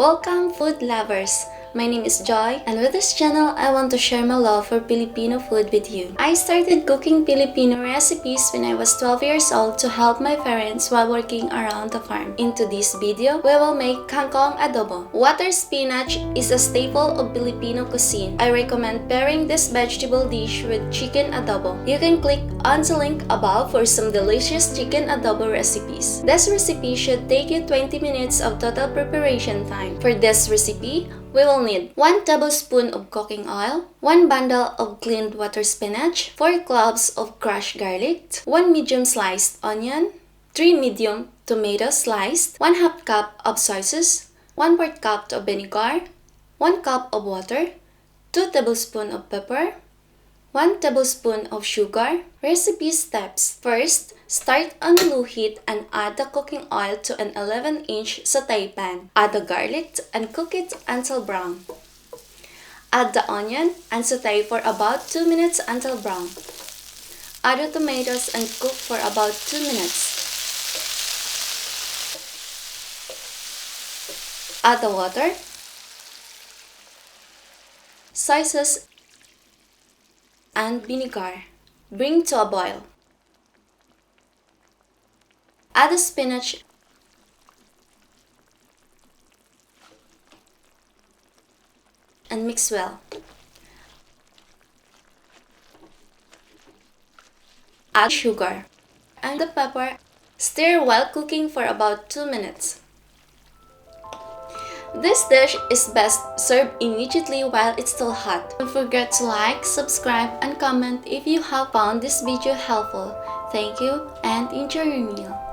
Welcome, food lovers! My name is Joy, and with this channel, I want to share my love for Filipino food with you. I started cooking Filipino recipes when I was 12 years old to help my parents while working around the farm. Into this video, we will make kangkong adobo. Water spinach is a staple of Filipino cuisine. I recommend pairing this vegetable dish with chicken adobo. You can click on the link above for some delicious chicken adobo recipes. This recipe should take you 20 minutes of total preparation time. For this recipe, we will need 1 tablespoon of cooking oil, 1 bundle of cleaned water spinach, 4 cloves of crushed garlic, 1 medium sliced onion, 3 medium tomatoes sliced, 1/2 cup of soy sauce, 1/4 cup of vinegar, 1 cup of water, 2 tablespoons of pepper, 1 tablespoon of sugar. Recipe steps. First, start on low heat and add the cooking oil to an 11-inch saute pan. Add the garlic and cook it until brown. Add the onion and saute for about 2 minutes until brown. Add the tomatoes and cook for about 2 minutes. Add the water, soy sauce, and vinegar. Bring to a boil. Add the spinach and mix well. Add sugar and the pepper. Stir while cooking for about 2 minutes. This dish is best served immediately while it's still hot. Don't forget to like, subscribe, and comment if you have found this video helpful. Thank you and enjoy your meal.